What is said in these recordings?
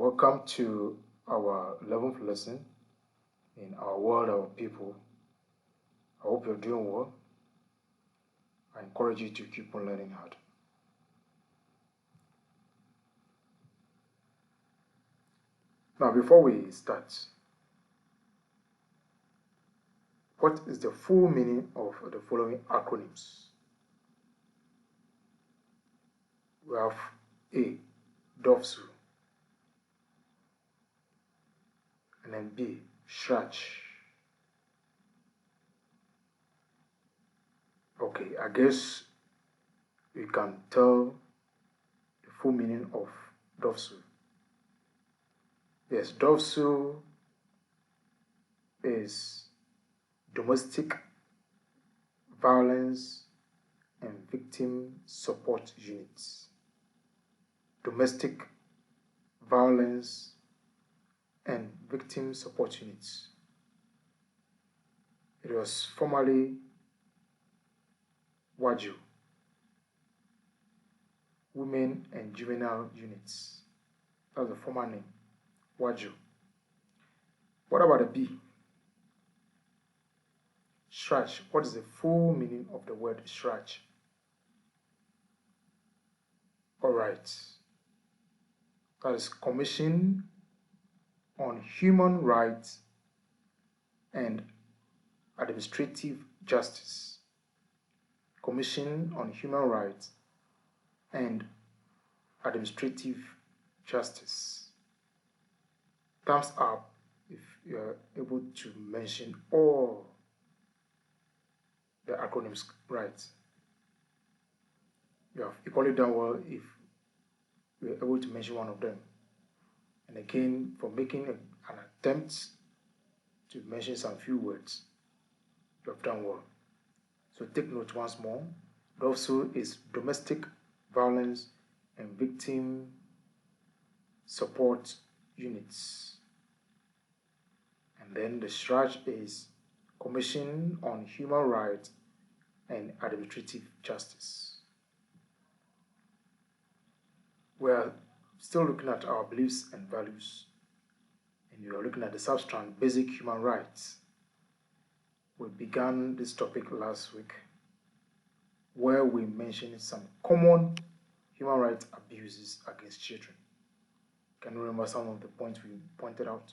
Welcome to our 11th lesson in our world, our people. I hope you're doing well. I encourage you to keep on learning hard. Now, before we start, what is the full meaning of the following acronyms? We have A, DOFSU, and then B, SHRACH. Okay, I guess you can tell the full meaning of DOFSU. Yes, DOFSU is Domestic Violence and Victim Support Units. Domestic Violence and Victim Support Units. It was formerly WAJU, Women and Juvenile Units. That's the former name, WAJU. What about the B? SHRACH. What is the full meaning of the word SHRACH? Alright. That is Commission on Human Rights and Administrative Justice. Commission on Human Rights and Administrative Justice. Thumbs up if you are able to mention all the acronyms right. You have equally done well if you are able to mention one of them. And again, for making an attempt to mention some few words, you have done well. So take note once more. DOFSU is Domestic Violence and Victim Support Units. And then the SHRACH is Commission on Human Rights and Administrative Justice. We are still looking at our beliefs and values, and we are looking at the substrand Basic Human Rights. We began this topic last week where we mentioned some common human rights abuses against children. Can you remember some of the points we pointed out?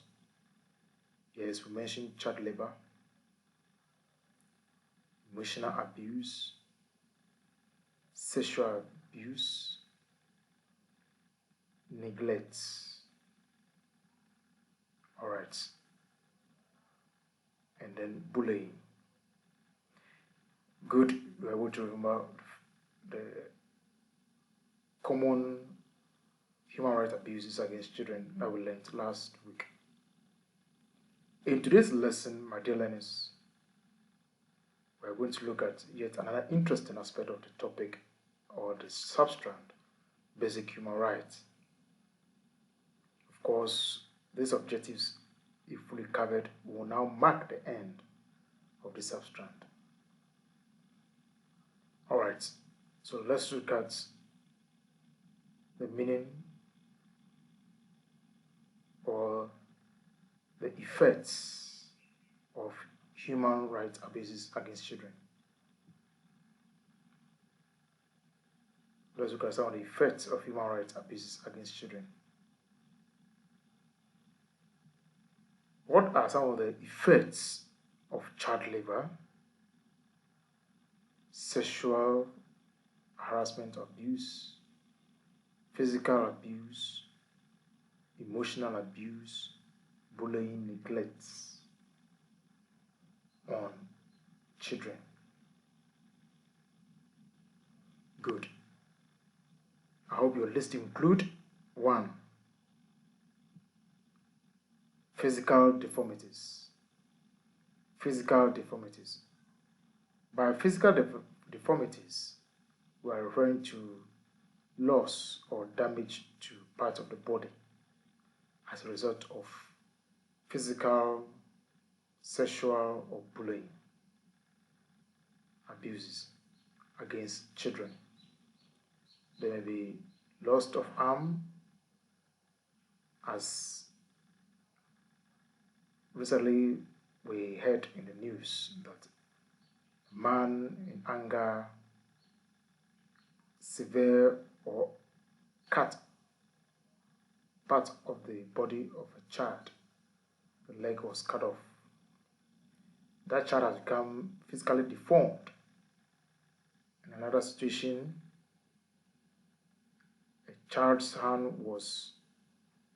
Yes, we mentioned child labor, emotional abuse, sexual abuse, neglect. Alright. And then bullying. Good, we are able to remember the common human rights abuses against children that we learned last week. In today's lesson, my dear learners, we are going to look at yet another interesting aspect of the topic, or the substrand, basic human rights. Of course, these objectives, if fully covered, will now mark the end of the substrand. Alright, so let's look at the meaning or the effects of human rights abuses against children. Let's look at some of the effects of human rights abuses against children. What are some of the effects of child labor, sexual harassment, abuse, physical abuse, emotional abuse, bullying, neglect on children? Good. I hope your list include 1. Physical deformities. Physical deformities. By physical deformities, we are referring to loss or damage to parts of the body as a result of physical, sexual, or bullying abuses against children. There may be loss of arm, As recently we heard in the news that a man in anger severe or cut part of the body of a child. The leg was cut off. That child has become physically deformed. In another situation, a child's hand was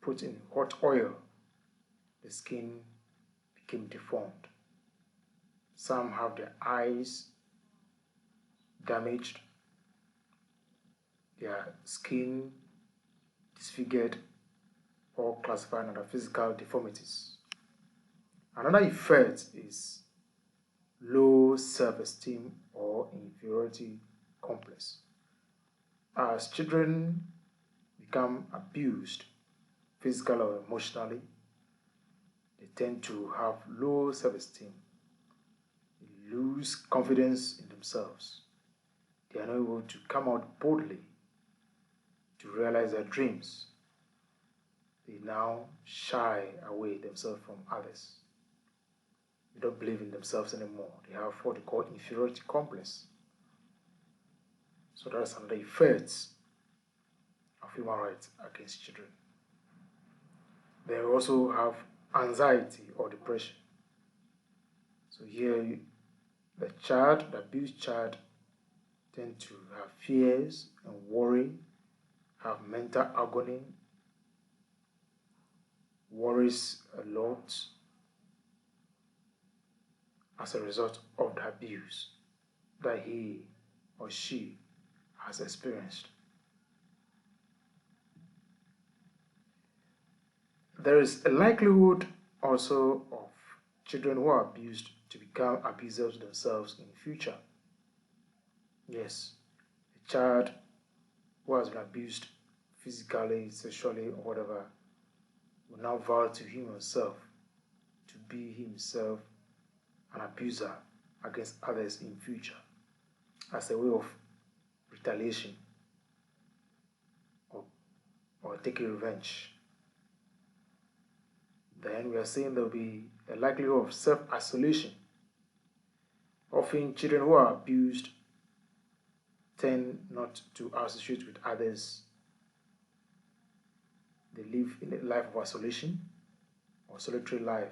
put in hot oil. The skin became deformed. Some have their eyes damaged, their skin disfigured, or classified under physical deformities. Another effect is low self-esteem or inferiority complex. As children become abused physically or emotionally, they tend to have low self-esteem. They lose confidence in themselves. They are not able to come out boldly to realize their dreams. They now shy away themselves from others. They don't believe in themselves anymore. They have what we call inferiority complex. So that's another effect of human rights against children. They also have anxiety or depression. So here, the abused child, tend to have fears and worry, have mental agony, worries a lot as a result of the abuse that he or she has experienced. There is a likelihood also of children who are abused to become abusers themselves in the future. Yes, a child who has been abused physically, sexually, or whatever will now vow to himself to be himself an abuser against others in future as a way of retaliation or taking revenge. Then we are saying there will be a likelihood of self-isolation. Often children who are abused tend not to associate with others. They live in a life of isolation or solitary life.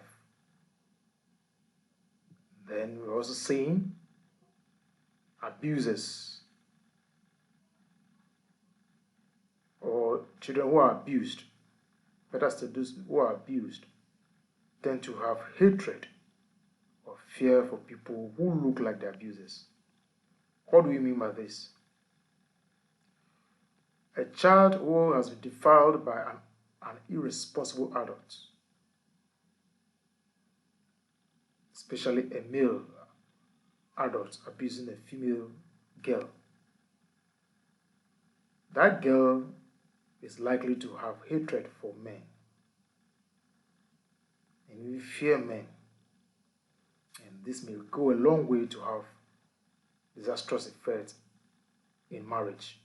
Then we're also saying abusers or children who are abused, better still those who are abused, tend to have hatred or fear for people who look like the abusers. What do we mean by this? A child who has been defiled by an irresponsible adult, especially a male adult abusing a female girl, that girl is likely to have hatred for men and will fear men. And this may go a long way to have disastrous effects in marriage.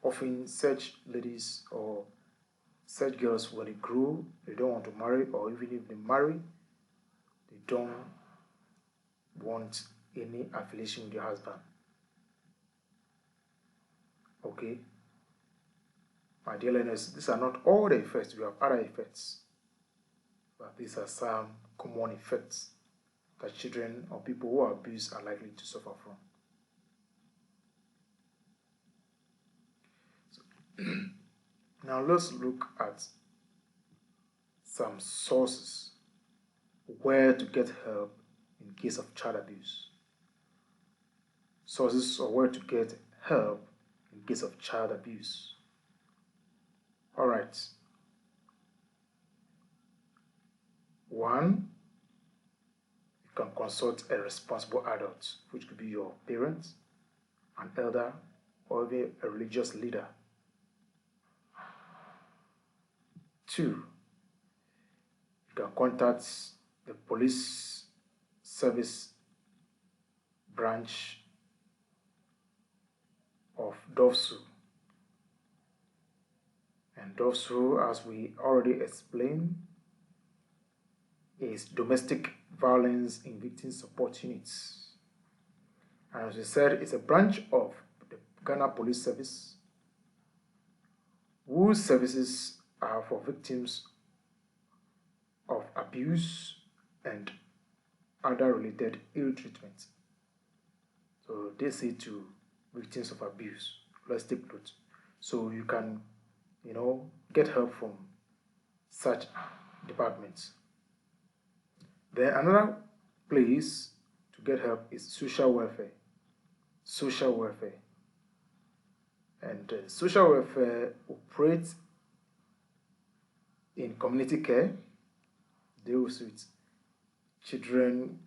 Often such ladies or such girls, when they grow, they don't want to marry, or even if they marry, they don't want any affiliation with their husband. Okay? My dear learners, these are not all the effects. We have other effects. But these are some common effects that children or people who are abused are likely to suffer from. So, now let's look at some sources where to get help in case of child abuse. Sources or where to get help in case of child abuse. All right. 1, you can consult a responsible adult, which could be your parent, an elder, or even a religious leader. 2, you can contact the police service branch of DOVSU And also, as we already explained, is domestic violence in victim support units. And as we said, it's a branch of the Ghana Police Service whose services are for victims of abuse and other related ill treatment. So they say to victims of abuse, let's take note. So you can, get help from such departments. Then another place to get help is social welfare. Social welfare. And social welfare operates in community care, deals with children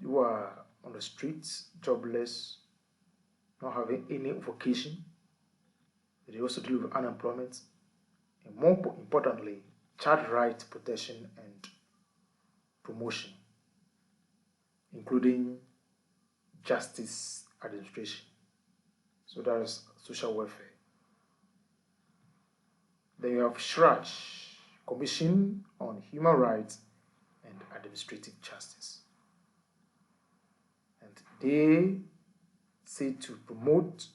who are on the streets, jobless, not having any vocation. They also deal with unemployment, and more importantly, child rights protection and promotion, including justice administration. So that is social welfare. Then you have SHRAJ, Commission on Human Rights and Administrative Justice. And they say to promote,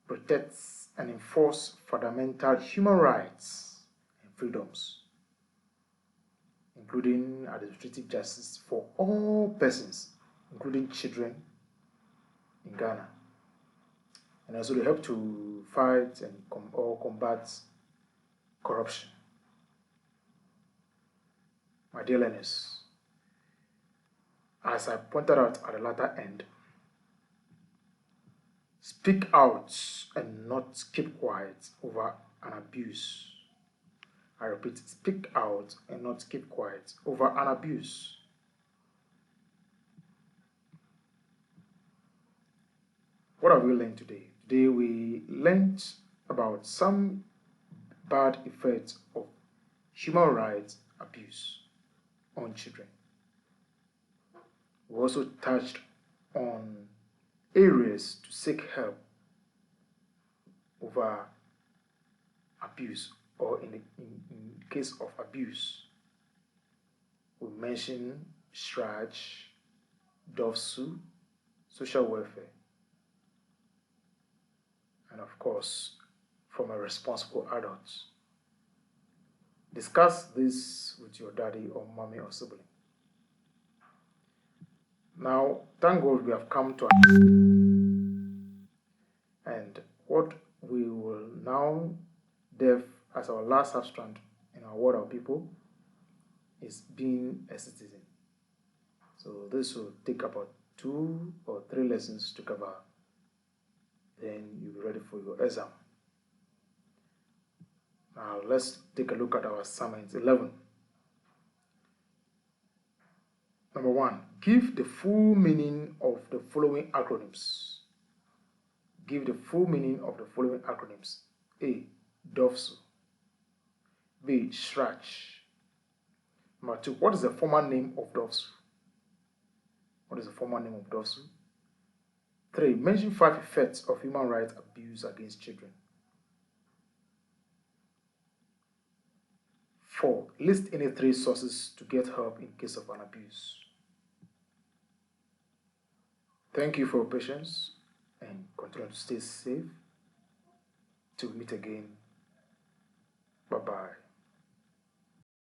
protect, and enforce fundamental human rights and freedoms, including administrative justice for all persons, including children in Ghana. And also they help to fight and combat corruption. My dear learners, as I pointed out at the latter end, speak out and not keep quiet over an abuse. I repeat, speak out and not keep quiet over an abuse. What have we learned today? Today we learned about some bad effects of human rights abuse on children. We also touched on areas to seek help over abuse, or in case of abuse. We mentioned SHRAJ, DOVSU, social welfare, and of course, from a responsible adult. Discuss this with your daddy or mommy or sibling. Now, thank God we have come to and what we will now delve as our last substrand in our World of People is being a citizen. So this will take about 2 or 3 lessons to cover. Then you'll be ready for your exam. Now let's take a look at our assignment 11. Number 1, give the full meaning of the following acronyms. Give the full meaning of the following acronyms. A. DOVSU. B. SHRAJ. Number 2, what is the formal name of DOVSU? What is the formal name of DOVSU? 3, mention 5 effects of human rights abuse against children. 4, list any 3 sources to get help in case of an abuse. Thank you for your patience and continue to stay safe. Till we meet again. Bye-bye.